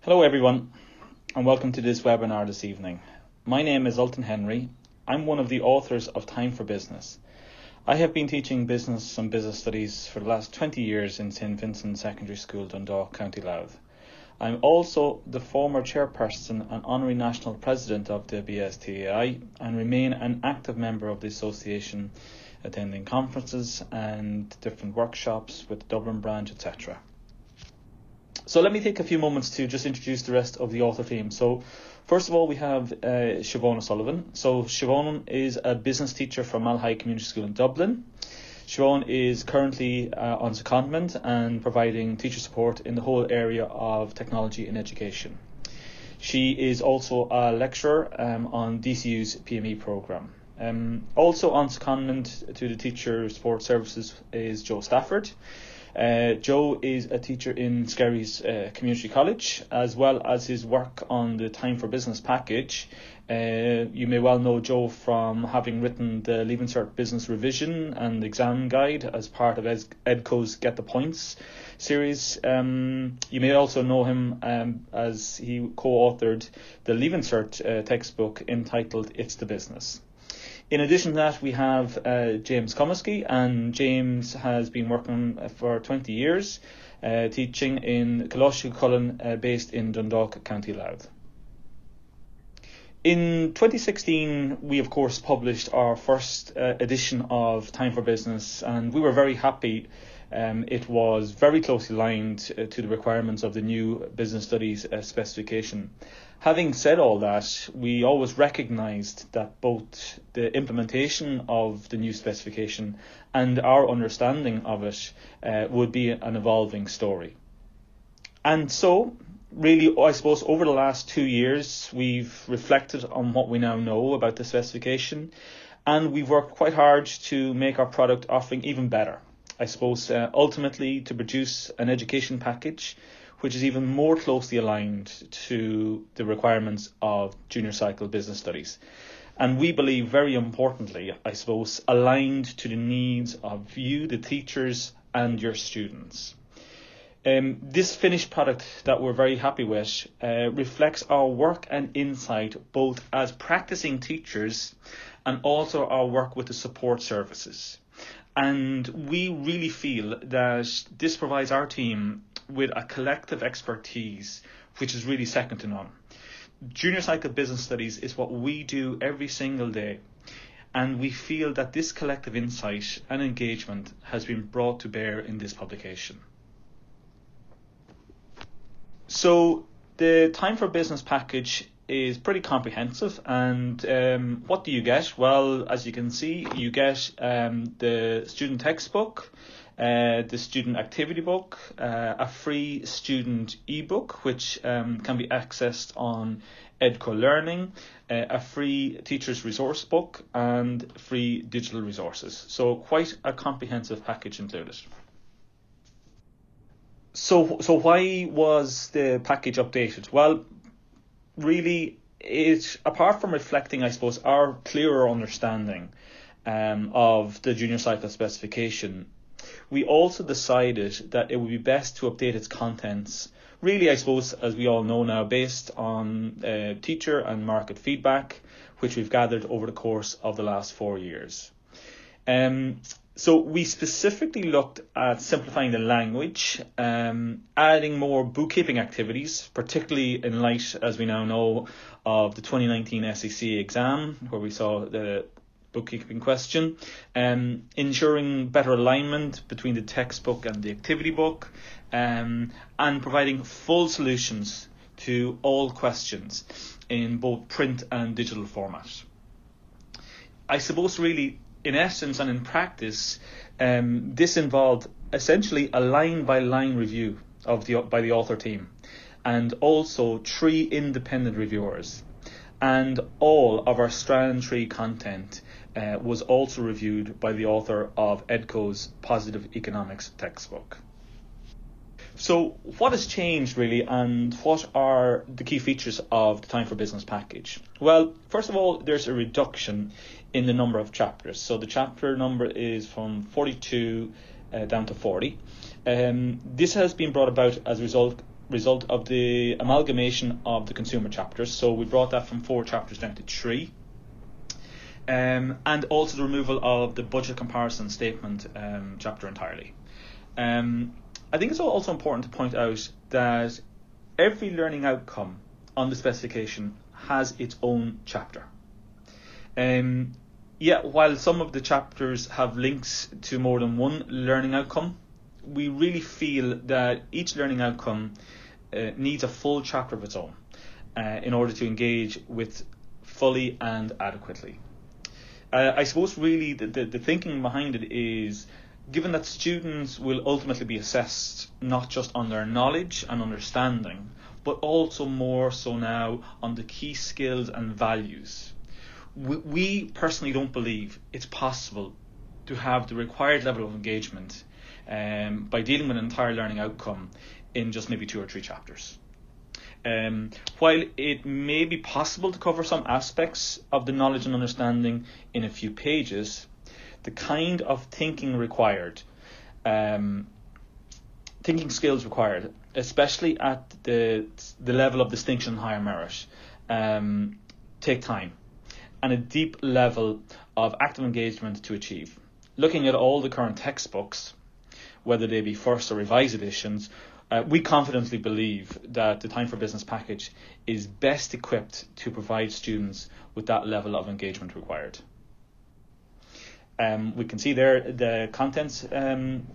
Hello everyone, and welcome to this webinar this evening. My name is Ultan Henry. I'm one of the authors of Time for Business. I have been teaching business and business studies for the last 20 years in St Vincent Secondary School, Dundalk, County Louth. I'm also the former chairperson and honorary national president of the BSTAI and remain an active member of the association, attending conferences and different workshops with the Dublin branch, etc. So let me take a few moments to just introduce the rest of the author team. So first of all, we have Siobhan O'Sullivan. So Siobhan is a business teacher from Malahide Community School in Dublin. Siobhan is currently on secondment and providing teacher support in the whole area of technology and education. She is also a lecturer on DCU's PME programme. Also on secondment to the teacher support services is Joe Stafford. Joe is a teacher in Skerries Community College, as well as his work on the Time for Business package. You may well know Joe from having written the Leaving Cert Business Revision and Exam Guide as part of EDCO's Get the Points series. You may also know him as he co-authored the Leaving Cert textbook entitled It's the Business. In addition to that, we have James Comiskey, and James has been working for 20 years teaching in Coláiste Cullen, based in Dundalk, County Louth. In 2016, we of course published our first edition of Time for Business, and we were very happy. It was very closely aligned to the requirements of the new business studies specification. Having said all that, we always recognised that both the implementation of the new specification and our understanding of it would be an evolving story. And so, really, I suppose over the last 2 years, we've reflected on what we now know about the specification, and we've worked quite hard to make our product offering even better. I suppose ultimately to produce an education package which is even more closely aligned to the requirements of junior cycle business studies. And we believe, very importantly, I suppose, aligned to the needs of you, the teachers, and your students. This finished product that we're very happy with reflects our work and insight both as practicing teachers and also our work with the support services. And we really feel that this provides our team with a collective expertise which is really second to none. Junior cycle business studies is what we do every single day, and we feel that this collective insight and engagement has been brought to bear in this publication. So the Time for Business package is pretty comprehensive, and what do you get? Well, as you can see, you get the student textbook, the student activity book, a free student ebook which can be accessed on EDCO Learning, a free teacher's resource book, and free digital resources. So quite a comprehensive package included. So why was the package updated? Well, really, it, apart from reflecting, I suppose, our clearer understanding of the junior cycle specification, we also decided that it would be best to update its contents, really, I suppose, as we all know now, based on teacher and market feedback, which we've gathered over the course of the last 4 years. So we specifically looked at simplifying the language, adding more bookkeeping activities, particularly in light, as we now know, of the 2019 SEC exam, where we saw the bookkeeping question, ensuring better alignment between the textbook and the activity book, and providing full solutions to all questions in both print and digital format. I suppose really, in essence and in practice, this involved essentially a line-by-line review by the author team, and also 3 independent reviewers. And all of our Strand 3 content was also reviewed by the author of EDCO's Positive Economics textbook. So what has changed really, and what are the key features of the Time for Business package? Well, first of all, there's a reduction in the number of chapters. So the chapter number is from 42 down to 40. This has been brought about as a result result of the amalgamation of the consumer chapters. So we brought that from 4 chapters down to 3. And also the removal of the budget comparison statement chapter entirely. I think it's also important to point out that every learning outcome on the specification has its own chapter. While some of the chapters have links to more than one learning outcome, we really feel that each learning outcome needs a full chapter of its own in order to engage with fully and adequately. I suppose really the thinking behind it is, given that students will ultimately be assessed not just on their knowledge and understanding, but also more so now on the key skills and values. We personally don't believe it's possible to have the required level of engagement by dealing with an entire learning outcome in just maybe 2 or 3 chapters. While it may be possible to cover some aspects of the knowledge and understanding in a few pages, the kind of thinking skills required, especially at the level of distinction and higher merit, take time and a deep level of active engagement to achieve. Looking at all the current textbooks, whether they be first or revised editions, we confidently believe that the Time for Business package is best equipped to provide students with that level of engagement required. We can see there the contents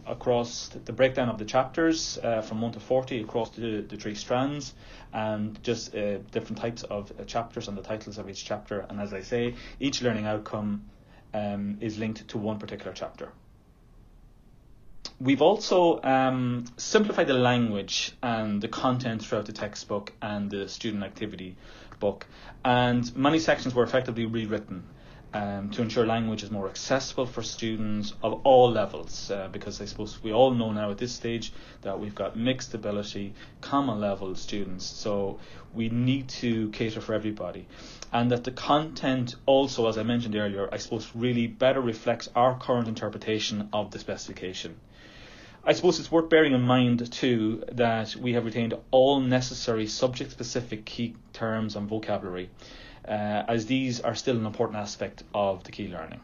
across the breakdown of the chapters from 1 to 40 across the 3 strands, and just different types of chapters and the titles of each chapter. And as I say, each learning outcome is linked to one particular chapter. We've also simplified the language and the content throughout the textbook and the student activity book, and many sections were effectively rewritten to ensure language is more accessible for students of all levels, because I suppose we all know now at this stage that we've got mixed ability, common level students, so we need to cater for everybody. And that the content also, as I mentioned earlier, I suppose really better reflects our current interpretation of the specification. I suppose it's worth bearing in mind too that we have retained all necessary subject-specific key terms and vocabulary, as these are still an important aspect of the key learning.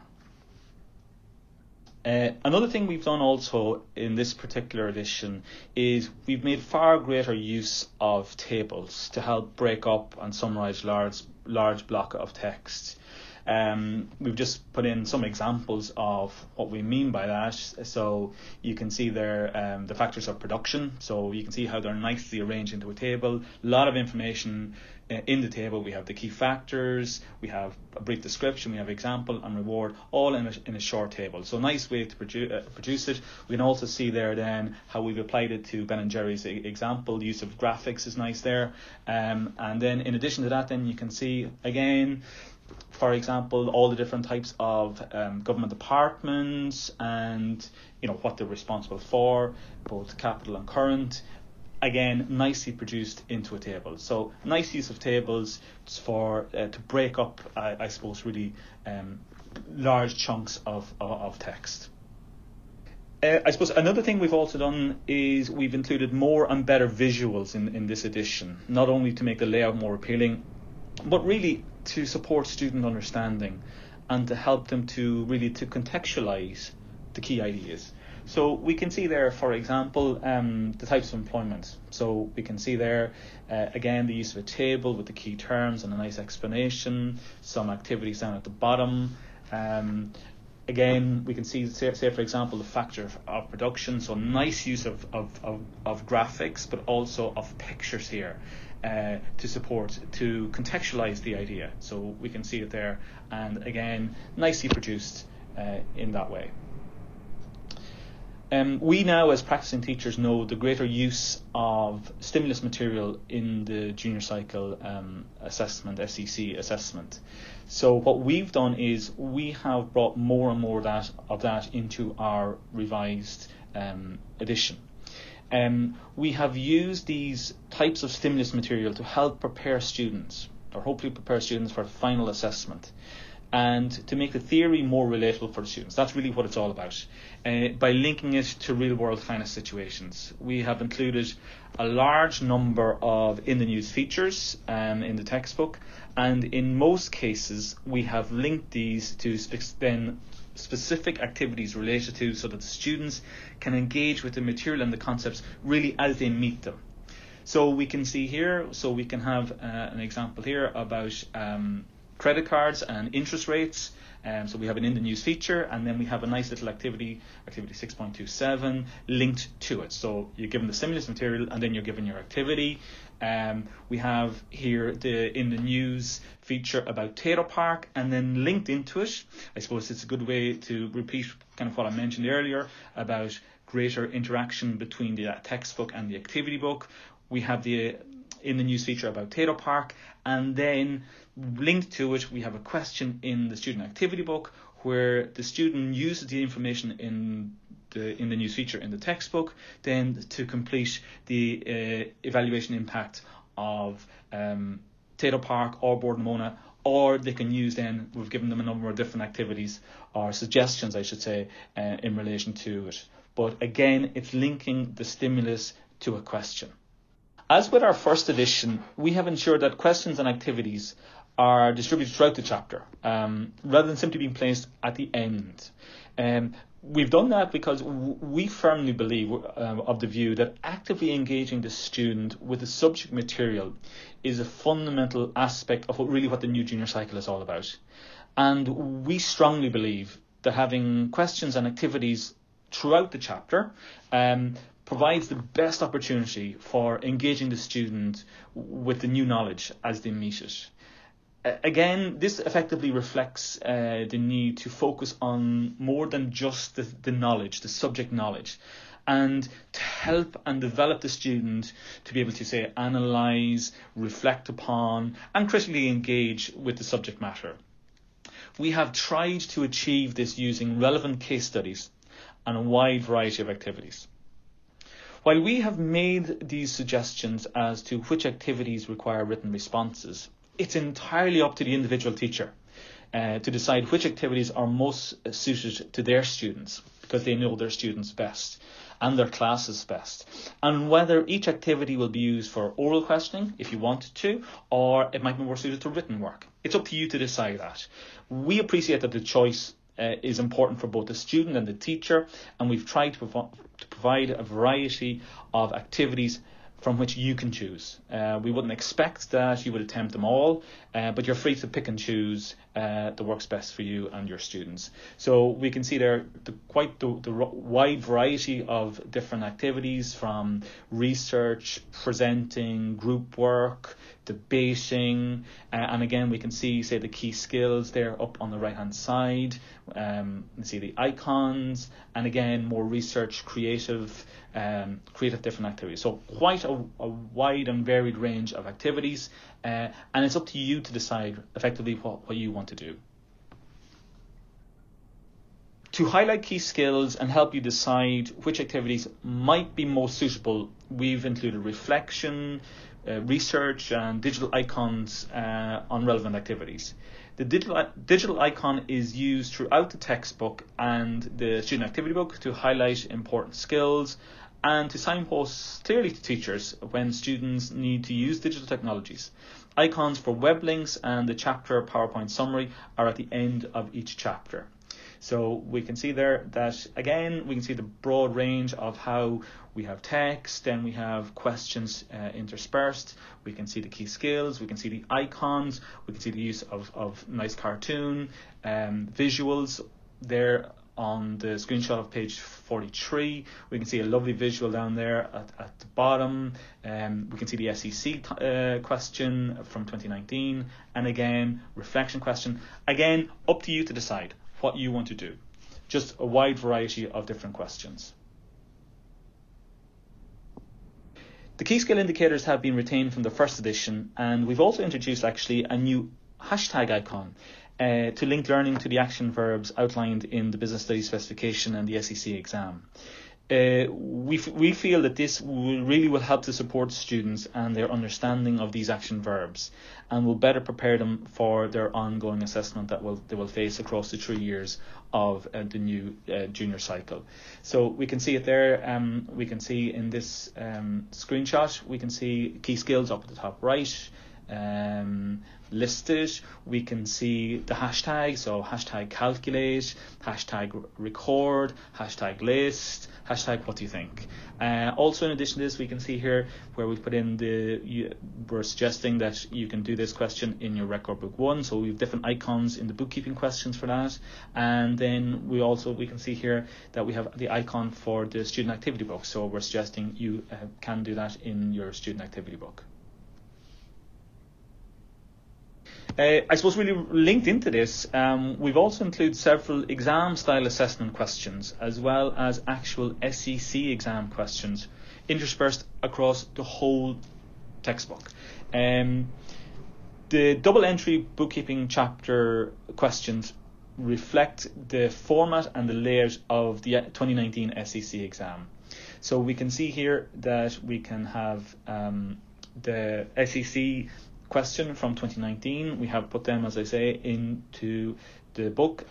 Another thing we've done also in this particular edition is we've made far greater use of tables to help break up and summarise large block of text. We've just put in some examples of what we mean by that. So you can see there the factors of production. So you can see how they're nicely arranged into a table. A lot of information in the table. We have the key factors, we have a brief description, we have example and reward, all in a short table. So nice way to produce it. We can also see there then how we've applied it to Ben & Jerry's example. The use of graphics is nice there. And then in addition to that, then you can see again, for example, all the different types of government departments and what they're responsible for, both capital and current. Again, nicely produced into a table. So nice use of tables for to break up, I suppose, really large chunks of text. I suppose another thing we've also done is we've included more and better visuals in this edition, not only to make the layout more appealing, but really to support student understanding and to help them to contextualize the key ideas. So we can see there, for example, the types of employment. So we can see there, again, the use of a table with the key terms and a nice explanation, some activities down at the bottom. Again, we can see, say for example, the factor of production. So nice use of graphics, but also of pictures here to contextualize the idea. So we can see it there, and again, nicely produced in that way. We now, as practicing teachers, know the greater use of stimulus material in the junior cycle assessment, SEC assessment. So what we've done is we have brought more and more of that into our revised edition. We have used these types of stimulus material to help prepare students, or hopefully prepare students for the final assessment. and to make the theory more relatable for the students. That's really what it's all about. By linking it to real world kind of situations. We have included a large number of in the news features in the textbook, and in most cases we have linked these to specific activities related to, so that the students can engage with the material and the concepts really as they meet them. So we can see here, we can have an example here about credit cards and interest rates. So we have an in the news feature, and then we have a nice little activity 6.27, linked to it. So you're given the stimulus material, and then you're given your activity. We have here the in the news feature about Tato Park, and then linked into it, I suppose it's a good way to repeat kind of what I mentioned earlier about greater interaction between the textbook and the activity book. We have the in the news feature about Tato Park, and then linked to it we have a question in the student activity book where the student uses the information in the news feature in the textbook then to complete the evaluation impact of Tato Park or Boardnamona, or they can use then, we've given them a number of different activities or suggestions I should say in relation to it. But again, it's linking the stimulus to a question. As with our first edition, we have ensured that questions and activities are distributed throughout the chapter, rather than simply being placed at the end. We've done that because we firmly believe of the view that actively engaging the student with the subject material is a fundamental aspect of what the new junior cycle is all about. And we strongly believe that having questions and activities throughout the chapter provides the best opportunity for engaging the student with the new knowledge as they meet it. Again, this effectively reflects the need to focus on more than just the knowledge, the subject knowledge, and to help and develop the student to be able to say analyse, reflect upon and critically engage with the subject matter. We have tried to achieve this using relevant case studies and a wide variety of activities. While we have made these suggestions as to which activities require written responses, it's entirely up to the individual teacher to decide which activities are most suited to their students, because they know their students best and their classes best, and whether each activity will be used for oral questioning if you wanted to, or it might be more suited to written work. It's up to you to decide that. We appreciate that the choice is important for both the student and the teacher, and we've tried to provide a variety of activities from which you can choose. We wouldn't expect that you would attempt them all, but you're free to pick and choose that works best for you and your students. So we can see there quite the wide variety of different activities, from research, presenting, group work, debating, and again we can see the key skills there up on the right hand side. See the icons, and again more research, creative different activities. So quite a wide and varied range of activities, and it's up to you to decide effectively what you want to do. To highlight key skills and help you decide which activities might be most suitable, we've included reflection, research and digital icons on relevant activities. The digital icon is used throughout the textbook and the student activity book to highlight important skills and to signpost clearly to teachers when students need to use digital technologies. Icons for web links and the chapter PowerPoint summary are at the end of each chapter. So we can see there that, again, we can see the broad range of how we have text, then we have questions interspersed, we can see the key skills, we can see the icons, we can see the use of nice cartoon, visuals there on the screenshot of page 43. We can see a lovely visual down there at the bottom. We can see the SEC question from 2019, and again, reflection question. Again, up to you to decide what you want to do. Just a wide variety of different questions. The key skill indicators have been retained from the first edition, and we've also introduced actually a new hashtag icon to link learning to the action verbs outlined in the Business Studies specification and the SEC exam. we feel that this really will help to support students and their understanding of these action verbs, and will better prepare them for their ongoing assessment that they will face across the 3 years of the new junior cycle. So we can see it there. We can see in this screenshot, we can see key skills up at the top right. Listed. We can see the hashtags, so hashtag calculate, hashtag record, hashtag list, hashtag what do you think. Also in addition to this, we can see here where we put in we're suggesting that you can do this question in your record book 1, so we have different icons in the bookkeeping questions for that, and then we can see here that we have the icon for the student activity book, so we're suggesting you can do that in your student activity book. I suppose really linked into this, we've also included several exam-style assessment questions as well as actual SEC exam questions interspersed across the whole textbook. The double entry bookkeeping chapter questions reflect the format and the layout of the 2019 SEC exam. So we can see here that we can have the SEC question from 2019. We have put them, as I say, into the book,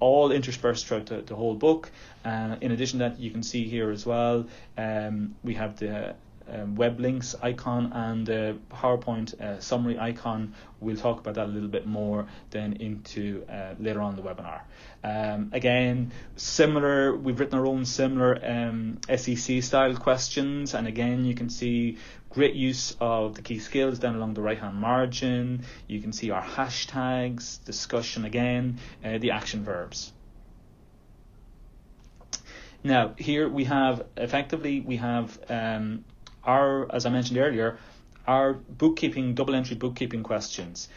all interspersed throughout the whole book. In addition to that, you can see here as well, we have the web links icon and the PowerPoint summary icon. We'll talk about that a little bit more then into later on in the webinar. Again, similar, we've written our own similar SEC style questions, and again you can see great use of the key skills down along the right hand margin. You can see our hashtags, discussion again, the action verbs. Now here we have as I mentioned earlier, our double entry bookkeeping questions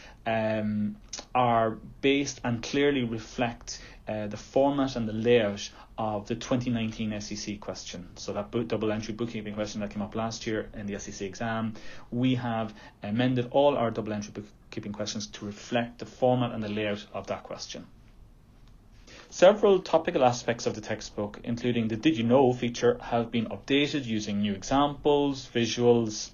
are based and clearly reflect the format and the layout of the 2019 SEC question. So that double entry bookkeeping question that came up last year in the SEC exam, we have amended all our double entry bookkeeping questions to reflect the format and the layout of that question. Several topical aspects of the textbook, including the Did You Know feature, have been updated using new examples, visuals,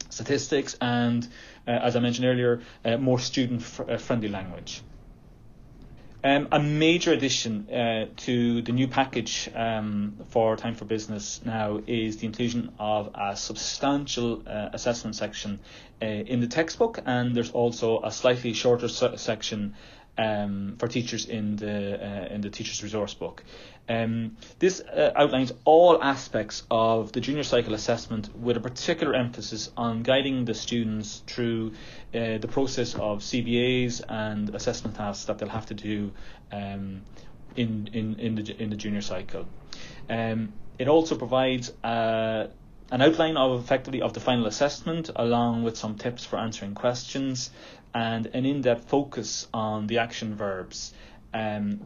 statistics, and, as I mentioned earlier, more student-friendly language. A major addition to the new package for Time for Business now is the inclusion of a substantial assessment section in the textbook, and there's also a slightly shorter section for teachers in the teacher's resource book. This outlines all aspects of the junior cycle assessment with a particular emphasis on guiding the students through the process of CBAs and assessment tasks that they'll have to do in the junior cycle. It also provides an outline of the final assessment, along with some tips for answering questions, and an in-depth focus on the action verbs,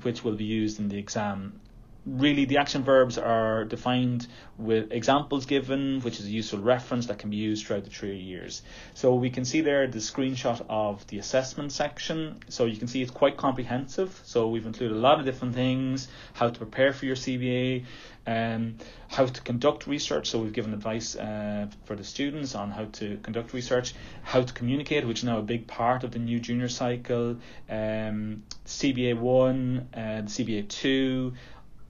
which will be used in the exam. Really, the action verbs are defined with examples given, which is a useful reference that can be used throughout the 3 years. So we can see there the screenshot of the assessment section. So you can see it's quite comprehensive. So we've included a lot of different things: how to prepare for your CBA, how to conduct research. So we've given advice for the students on how to conduct research, how to communicate, which is now a big part of the new junior cycle, CBA 1, CBA 2,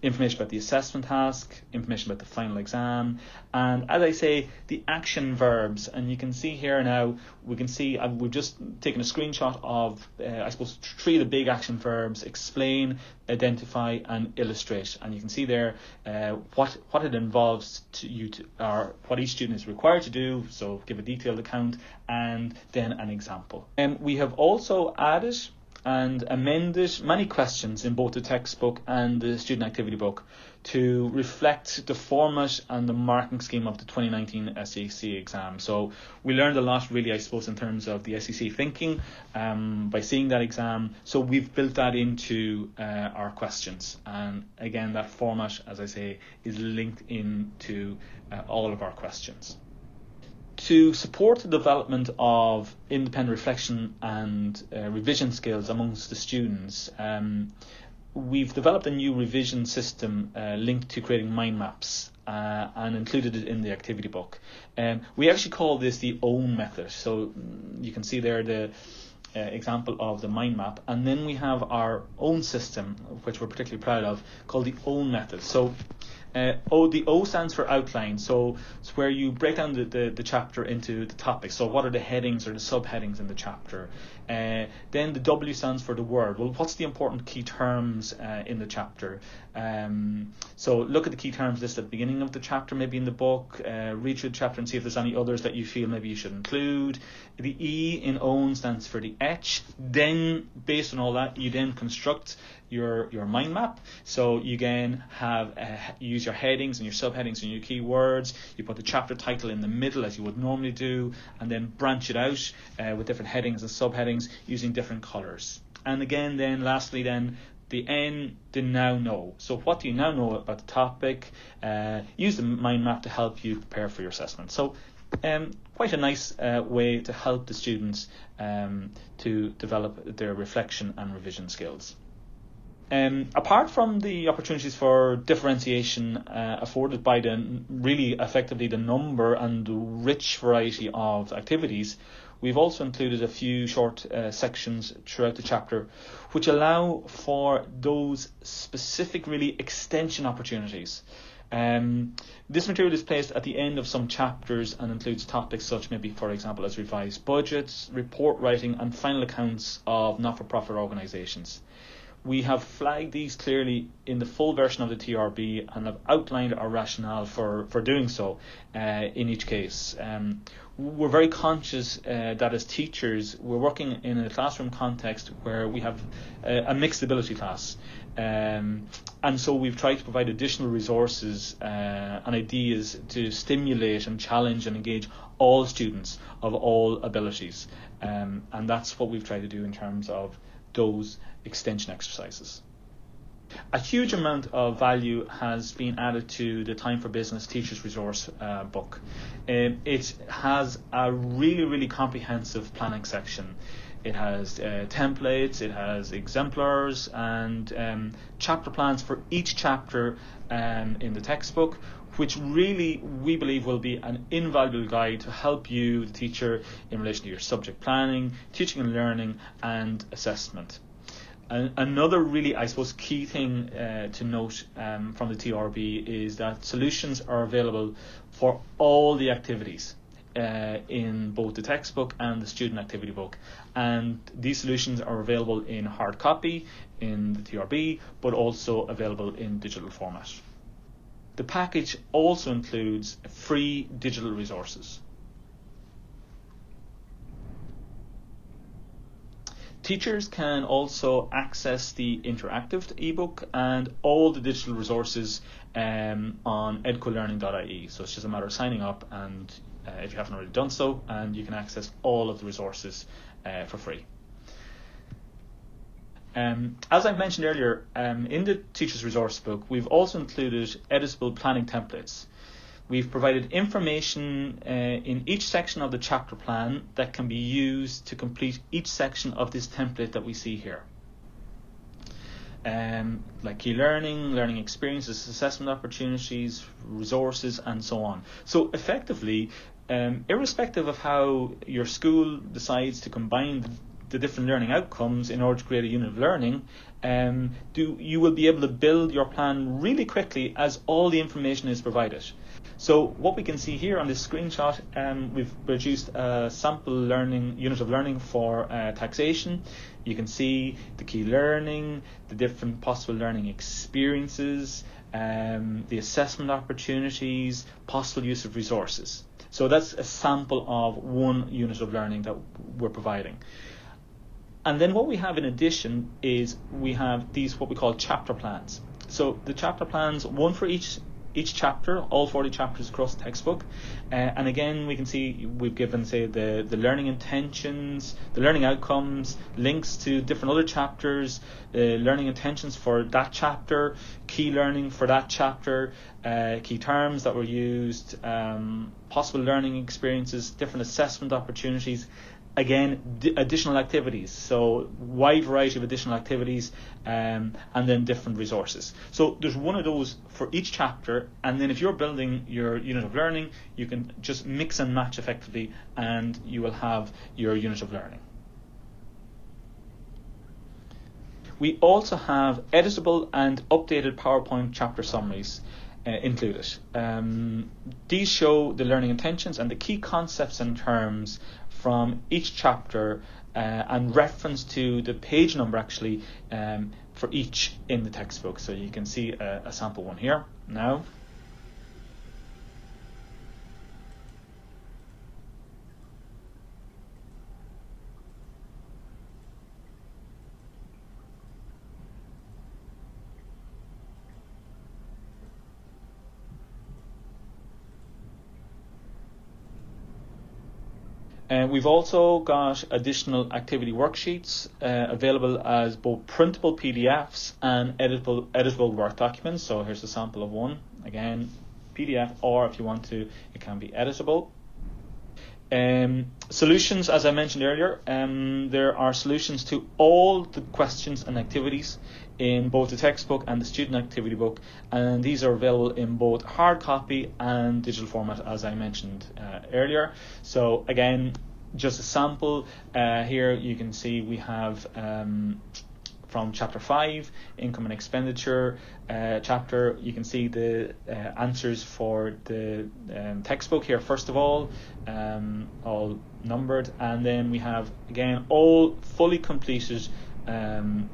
information about the assessment task, information about the final exam, and, as I say, the action verbs. And you can see here now, we can see we've just taken a screenshot of I suppose 3 of the big action verbs: explain, identify, and illustrate. And you can see there what it involves or what each student is required to do. So give a detailed account and then an example. And we have also added and amended many questions in both the textbook and the student activity book to reflect the format and the marking scheme of the 2019 SEC exam. So we learned a lot, really, I suppose, in terms of the SEC thinking by seeing that exam. So we've built that into our questions. And again, that format, as I say, is linked into all of our questions. To support the development of independent reflection and revision skills amongst the students, we've developed a new revision system linked to creating mind maps. and included it in the activity book. We actually call this the own method. So you can see there the example of the mind map, and then we have our own system, which we're particularly proud of, called the own method. So the O stands for outline, so it's where you break down the chapter into the topics. So what are the headings or the subheadings in the chapter? Then the W stands for the word. Well, what's the important key terms in the chapter? So look at the key terms listed at the beginning of the chapter, maybe in the book, read through the chapter and see if there's any others that you feel maybe you should include. The E in own stands for the H. Then, based on all that, you then construct your mind map. So you again have use your headings and your subheadings and your keywords. You put the chapter title in the middle as you would normally do, and then branch it out with different headings and subheadings using different colours. And again, then lastly, then the N, the now know. So what do you now know about the topic? Use the mind map to help you prepare for your assessment. So quite a nice way to help the students to develop their reflection and revision skills. Apart from the opportunities for differentiation afforded by really effectively the number and rich variety of activities, we've also included a few short sections throughout the chapter which allow for those specific really extension opportunities. This material is placed at the end of some chapters and includes topics such maybe, for example, as revised budgets, report writing and final accounts of not-for-profit organisations. We have flagged these clearly in the full version of the TRB and have outlined our rationale for doing so in each case. We're very conscious that as teachers, we're working in a classroom context where we have a mixed ability class. And so we've tried to provide additional resources and ideas to stimulate and challenge and engage all students of all abilities. And that's what we've tried to do in terms of those extension exercises. A huge amount of value has been added to the Time for Business Teachers Resource book. It has a really comprehensive planning section. It has templates, it has exemplars and chapter plans for each chapter in the textbook, which really we believe will be an invaluable guide to help you, the teacher, in relation to your subject planning, teaching and learning and assessment. Another really, I suppose, key thing to note from the TRB is that solutions are available for all the activities in both the textbook and the student activity book. And these solutions are available in hard copy in the TRB, but also available in digital format. The package also includes free digital resources. Teachers can also access the interactive ebook and all the digital resources on edcolearning.ie. So it's just a matter of signing up, and if you haven't already done so, and you can access all of the resources for free. As I mentioned earlier, in the Teachers Resource book, we've also included editable planning templates. We've provided information in each section of the chapter plan that can be used to complete each section of this template that we see here. Like key learning, learning experiences, assessment opportunities, resources, and so on. So effectively, irrespective of how your school decides to combine the different learning outcomes in order to create a unit of learning, you will be able to build your plan really quickly as all the information is provided. So what we can see here on this screenshot, we've produced a sample unit of learning for taxation. You can see the key learning, the different possible learning experiences, the assessment opportunities, possible use of resources. So that's a sample of one unit of learning that we're providing. And then what we have in addition is we have these what we call chapter plans. So the chapter plans, one for each chapter, all 40 chapters across the textbook. And again, we can see we've given, say, the learning intentions, the learning outcomes, links to different other chapters, learning intentions for that chapter, key learning for that chapter, key terms that were used, possible learning experiences, different assessment opportunities. again, additional activities, so wide variety of additional activities, and then different resources. So there's one of those for each chapter, and then if you're building your unit of learning, you can just mix and match effectively, and you will have your unit of learning. We also have editable and updated PowerPoint chapter summaries included. These show the learning intentions and the key concepts and terms from each chapter, and reference to the page number actually for each in the textbook. So you can see a sample one here now. We've also got additional activity worksheets available as both printable PDFs and editable Word documents. So here's a sample of one. Again, PDF, or if you want to, it can be editable. Solutions, as I mentioned earlier, there are solutions to all the questions and activities in both the textbook and the student activity book, and these are available in both hard copy and digital format, as I mentioned earlier. So again, just a sample here, you can see we have from chapter 5, income and expenditure chapter, you can see the answers for the textbook here first of all numbered, and then we have again all fully completed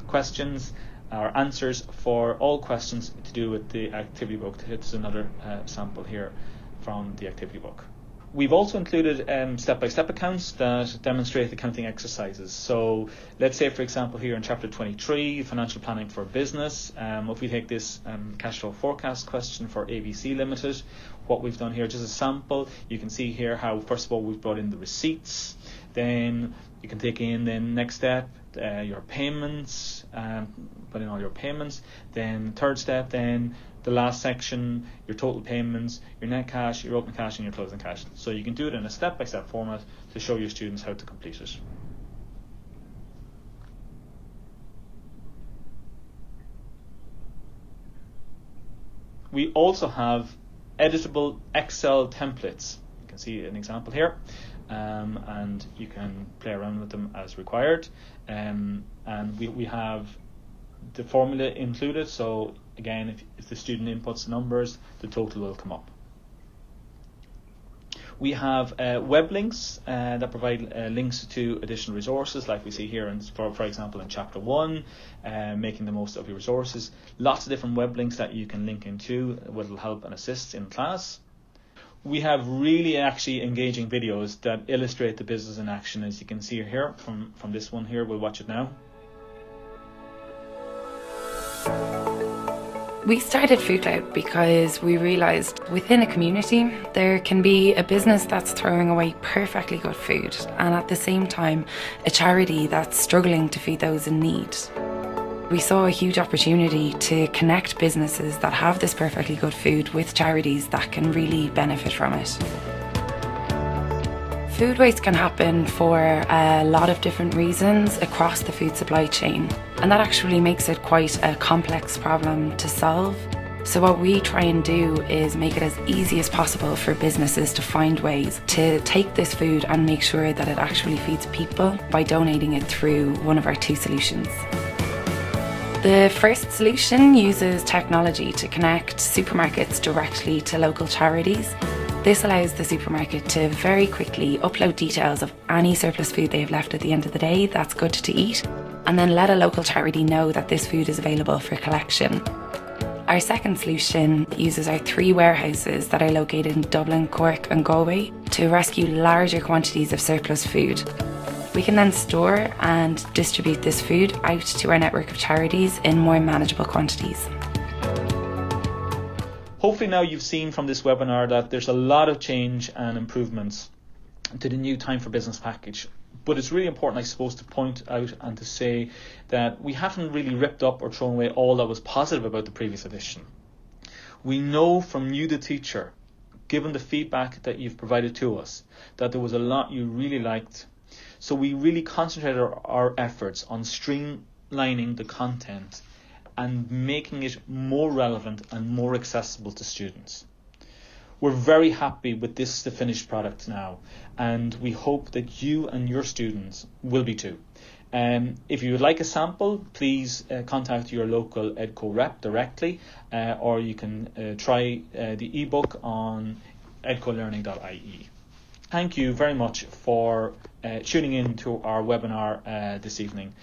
questions or answers for all questions to do with the activity book. This is another sample here from the activity book. We've also included step-by-step accounts that demonstrate the counting exercises. So let's say, for example, here in chapter 23, financial planning for business, if we take this cash flow forecast question for ABC Limited, what we've done here, just a sample, you can see here how, first of all, we've brought in the receipts, then you can take in the next step, your payments, put in all your payments, then third step, then the last section, your total payments, your net cash, your opening cash, and your closing cash. So you can do it in a step-by-step format to show your students how to complete it. We also have editable Excel templates. You can see an example here, and you can play around with them as required. And we have the formula included, so again, if the student inputs numbers, the total will come up. We have web links that provide links to additional resources, like we see here, for example, in chapter 1, making the most of your resources. Lots of different web links that you can link into, which will help and assist in class. We have really actually engaging videos that illustrate the business in action, as you can see here from this one here. We'll watch it now. We started Food Cloud because we realised within a community there can be a business that's throwing away perfectly good food, and at the same time a charity that's struggling to feed those in need. We saw a huge opportunity to connect businesses that have this perfectly good food with charities that can really benefit from it. Food waste can happen for a lot of different reasons across the food supply chain, and that actually makes it quite a complex problem to solve. So what we try and do is make it as easy as possible for businesses to find ways to take this food and make sure that it actually feeds people by donating it through one of our 2 solutions. The first solution uses technology to connect supermarkets directly to local charities. This allows the supermarket to very quickly upload details of any surplus food they've left at the end of the day that's good to eat, and then let a local charity know that this food is available for collection. Our second solution uses our 3 warehouses that are located in Dublin, Cork and Galway to rescue larger quantities of surplus food. We can then store and distribute this food out to our network of charities in more manageable quantities. Hopefully now you've seen from this webinar that there's a lot of change and improvements to the new Time for Business package. But it's really important, I suppose, to point out and to say that we haven't really ripped up or thrown away all that was positive about the previous edition. We know from you, the teacher, given the feedback that you've provided to us, that there was a lot you really liked. So we really concentrated our efforts on streamlining the content and making it more relevant and more accessible to students. We're very happy with the finished product now, and we hope that you and your students will be too. If you would like a sample, please contact your local EDCO rep directly, or you can try the ebook on edcolearning.ie. Thank you very much for tuning in to our webinar this evening.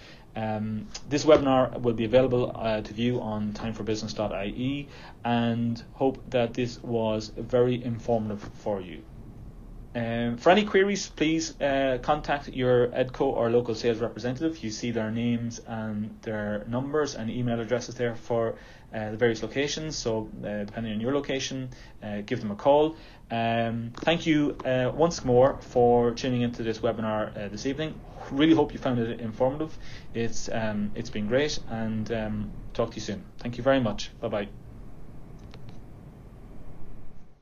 This webinar will be available to view on timeforbusiness.ie, and hope that this was very informative for you. For any queries, please contact your EDCO or local sales representative. You see their names and their numbers and email addresses there for the various locations. So depending on your location, give them a call. Thank you once more for tuning into this webinar this evening. Really hope you found it informative. It's been great, and talk to you soon. Thank you very much. Bye bye.